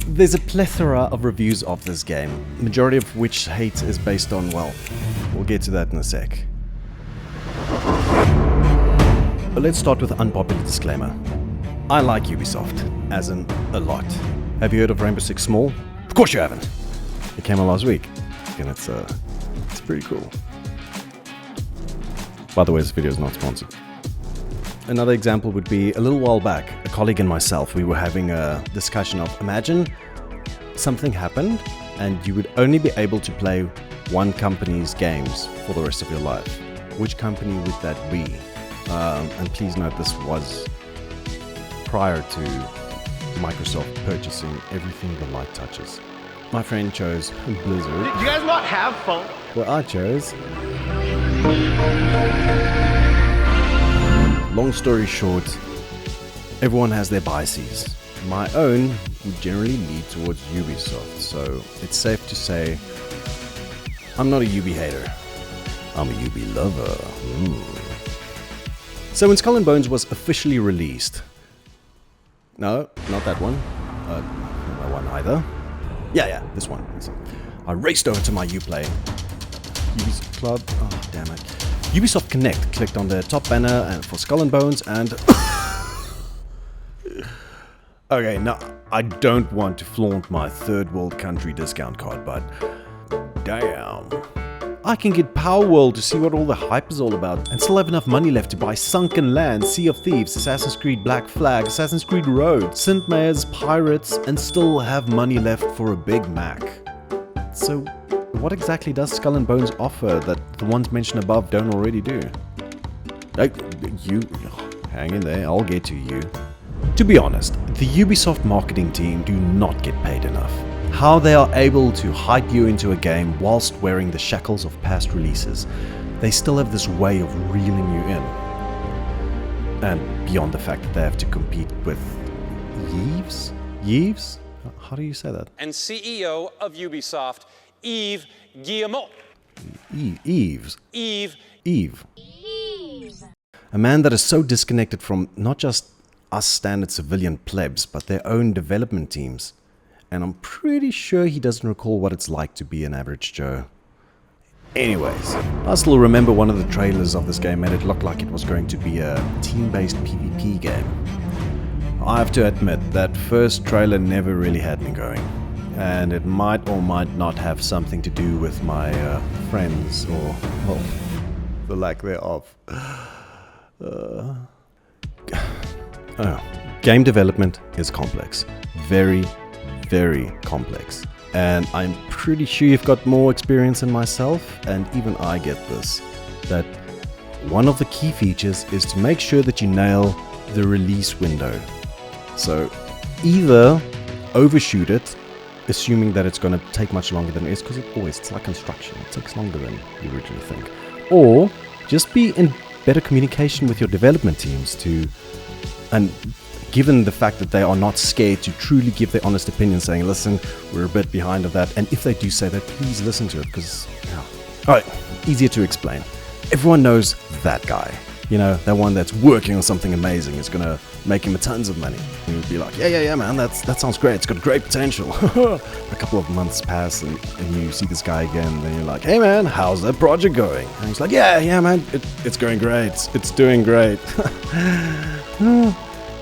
There's a plethora of reviews of this game, majority of which hate is based on, well, we'll get to that in a sec. But let's start with an unpopular disclaimer. I like Ubisoft, as in a lot. Have you heard of Rainbow Six Small? Of course you haven't. It came out last week, and it's pretty cool. By the way, this video is not sponsored. Another example would be a little while back, a colleague and myself, we were having a discussion of imagine something happened and you would only be able to play one company's games for the rest of your life. Which company would that be? And please note this was prior to Microsoft purchasing everything the light touches. My friend chose Blizzard. Do you guys not have fun? Well, I chose... Long story short, everyone has their biases. My own would generally lead towards Ubisoft, so it's safe to say I'm not a Ubi hater. I'm a Ubi lover. So when Skull and Bones was officially released... No, not that one. Not that one either. Yeah, this one. I raced over to my Uplay. Ubisoft Club. Oh, damn it. Ubisoft Connect. Clicked on the top banner and for Skull and Bones and... Okay, now, I don't want to flaunt my third world country discount card, but... Damn. I can get Power World to see what all the hype is all about and still have enough money left to buy Sunken Land, Sea of Thieves, Assassin's Creed Black Flag, Assassin's Creed Road, St. Meijer's Pirates, and still have money left for a Big Mac. So, what exactly does Skull and Bones offer that the ones mentioned above don't already do? Hang in there, I'll get to you. To be honest, the Ubisoft marketing team do not get paid enough. How they are able to hype you into a game whilst wearing the shackles of past releases, they still have this way of reeling you in. And beyond the fact that they have to compete with Yves? Yves? How do you say that? And CEO of Ubisoft, Yves Guillemot. Yves. Yves. Yves. A man that is so disconnected from not just us standard civilian plebs, but their own development teams. And I'm pretty sure he doesn't recall what it's like to be an average Joe. Anyways, I still remember one of the trailers of this game made it look like it was going to be a team-based PvP game. I have to admit, that first trailer never really had me going. And it might or might not have something to do with my friends, or, well, the lack thereof. Game development is complex. Very complex. And I'm pretty sure you've got more experience than myself, and even I get this. That one of the key features is to make sure that you nail the release window. So either overshoot it, assuming that it's going to take much longer than it is, because it's like construction, it takes longer than you originally think. Or just be in better communication with your development teams and given the fact that they are not scared to truly give their honest opinion, saying, listen, we're a bit behind of that, and if they do say that, please listen to it, because, alright, easier to explain. Everyone knows that guy. You know, that one that's working on something amazing is gonna make him tons of money. And you'd be like, yeah, man, that sounds great, it's got great potential. A couple of months pass and you see this guy again, and then you're like, hey man, how's that project going? And he's like, yeah man, it's going great, it's doing great.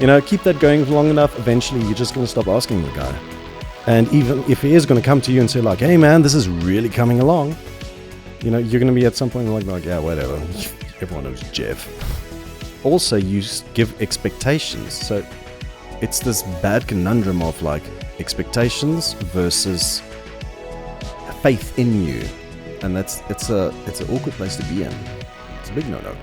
You know, keep that going for long enough, eventually you're just gonna stop asking the guy. And even if he is gonna come to you and say like, hey man, this is really coming along, you know, you're gonna be at some point like yeah, whatever. Everyone knows Jeff. Also, you give expectations. So it's this bad conundrum of like expectations versus faith in you, and it's an awkward place to be in. It's a big no-no.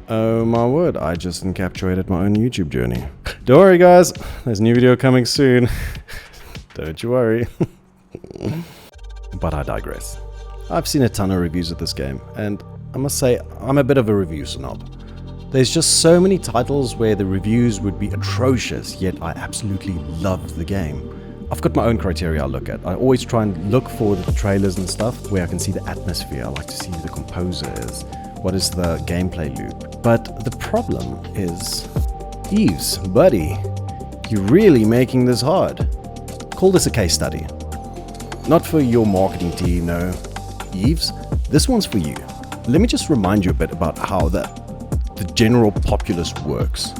Oh my word! I just encapsulated my own YouTube journey. Don't worry, guys. There's a new video coming soon. Don't you worry. But I digress. I've seen a ton of reviews of this game, and I must say, I'm a bit of a review snob. There's just so many titles where the reviews would be atrocious, yet I absolutely loved the game. I've got my own criteria I look at. I always try and look for the trailers and stuff where I can see the atmosphere. I like to see who the composer is. What is the gameplay loop? But the problem is, Yves, buddy, you're really making this hard. call this a case study. Not for your marketing team, no. Yves, this one's for you. Let me just remind you a bit about how the general populace works.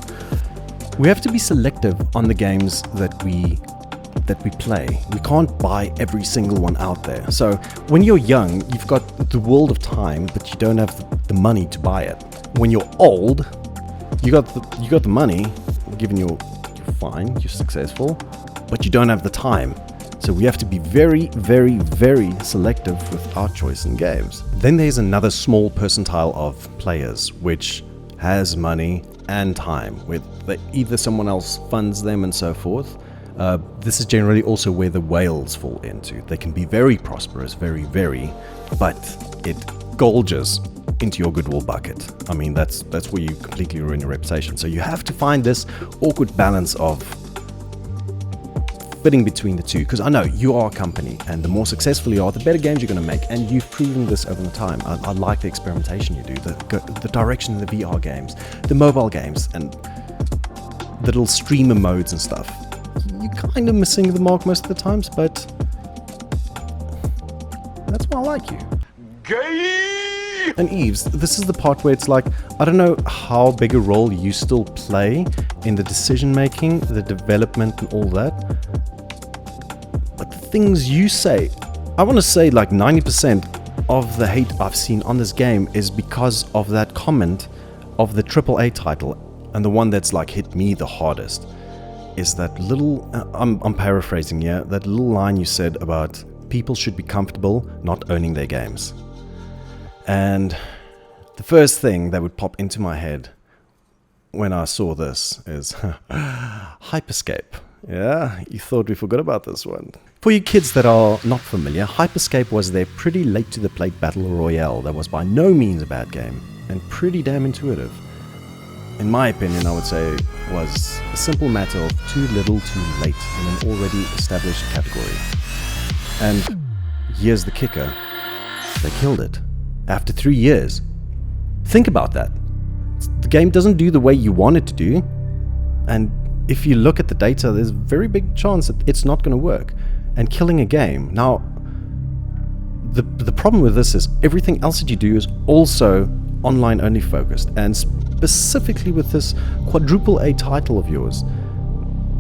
We have to be selective on the games that we play. We can't buy every single one out there. So when you're young, you've got the world of time, but you don't have the money to buy it. When you're old, you got the money, given you're fine, you're successful, but you don't have the time. So we have to be very, very, very selective with our choice in games. Then there's another small percentile of players which has money and time, where either someone else funds them and so forth. This is generally also where the whales fall into. They can be very prosperous, very, but it gulges into your goodwill bucket. I mean, that's where you completely ruin your reputation. So you have to find this awkward balance of fitting between the two, because I know you are a company, and the more successful you are, the better games you're going to make, and you've proven this over the time. I like the experimentation you do, the direction of the VR games, the mobile games, and the little streamer modes and stuff. You're kind of missing the mark most of the times, but that's why I like you. Gay! And Yves, this is the part where it's like, I don't know how big a role you still play in the decision making, the development and all that, but the things you say, I want to say like 90% of the hate I've seen on this game is because of that comment of the AAA title, and the one that's like hit me the hardest is that little, I'm paraphrasing here, that little line you said about people should be comfortable not owning their games. And the first thing that would pop into my head when I saw this is Hyperscape. Yeah, you thought we forgot about this one. For you kids that are not familiar, Hyperscape was their pretty late to the plate battle royale that was by no means a bad game and pretty damn intuitive. In my opinion, I would say was a simple matter of too little too late in an already established category. And here's the kicker, they killed it. After 3 years. Think about that. The game doesn't do the way you want it to do, and if you look at the data, there's a very big chance that it's not going to work. And killing a game. Now, the problem with this is everything else that you do is also online only focused, and specifically with this quadruple A title of yours,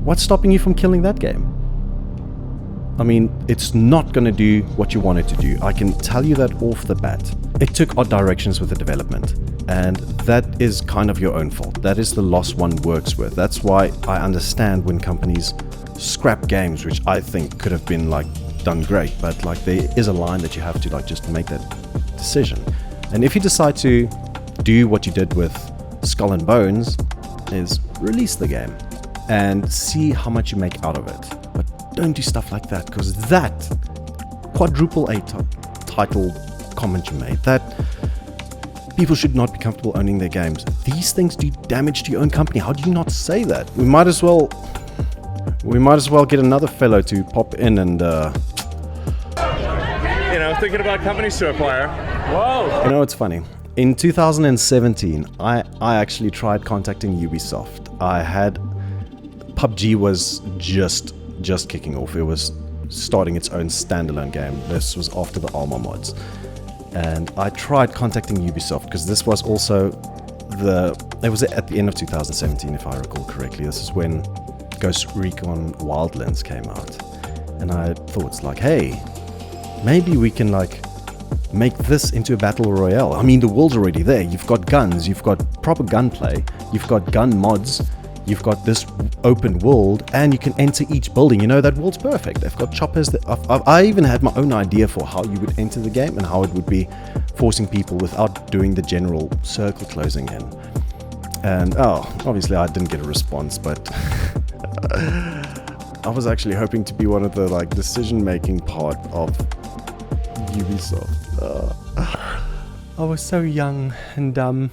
what's stopping you from killing that game? I mean, it's not going to do what you want it to do. I can tell you that off the bat. It took odd directions with the development, and that is kind of your own fault. That is the loss one works with. That's why I understand when companies scrap games, which I think could have been like done great, but like there is a line that you have to like just make that decision. And if you decide to do what you did with Skull and Bones, is release the game and see how much you make out of it. But don't do stuff like that, because that quadruple A title comment you made, that people should not be comfortable owning their games. These things do damage to your own company. How do you not say that? We might as well get another fellow to pop in and thinking about companies to acquire. Whoa! You know, it's funny. In 2017, I actually tried contacting Ubisoft. PUBG was just kicking off. It was starting its own standalone game. This was after the Arma mods. And I tried contacting Ubisoft because this was also it was at the end of 2017, if I recall correctly. This is when Ghost Recon Wildlands came out. And I thought, it's like, hey, maybe we can like make this into a battle royale. I mean, the world's already there. You've got guns, you've got proper gunplay, you've got gun mods, you've got this open world, and you can enter each building. You know, that world's perfect. They've got choppers. I even had my own idea for how you would enter the game and how it would be forcing people without doing the general circle closing in. And obviously I didn't get a response, but I was actually hoping to be one of the like decision-making part of Ubisoft. I was so young and dumb.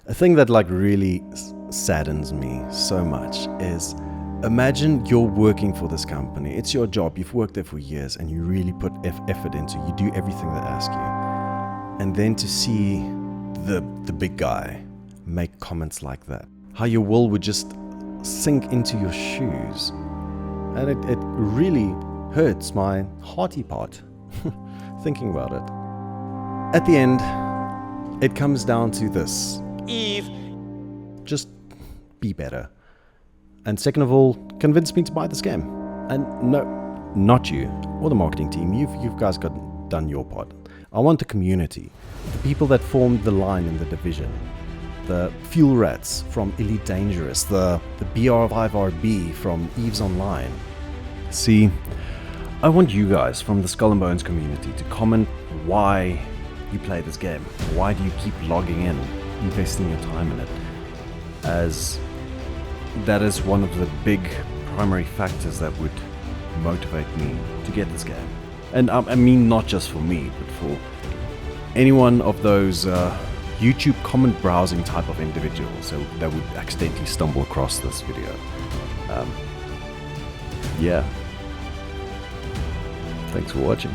A thing that like really saddens me so much is, imagine you're working for this company. It's your job. You've worked there for years and you really put effort into it. You do everything they ask you. And then to see the big guy make comments like that. How your will would just sink into your shoes. And it really hurts my hearty part thinking about it. At the end, it comes down to this. Eve. Just be better. And second of all, convince me to buy this game. And no, not you or the marketing team. You've guys done your part. I want the community, the people that formed the line in the division, the fuel rats from Elite Dangerous, the BR5RB from Eve's Online. See, I want you guys from the Skull and Bones community to comment why you play this game. Why do you keep logging in, investing your time in it? As that is one of the big primary factors that would motivate me to get this game. And I mean not just for me, but for any one of those YouTube comment browsing type of individuals that would accidentally stumble across this video. Yeah. Thanks for watching.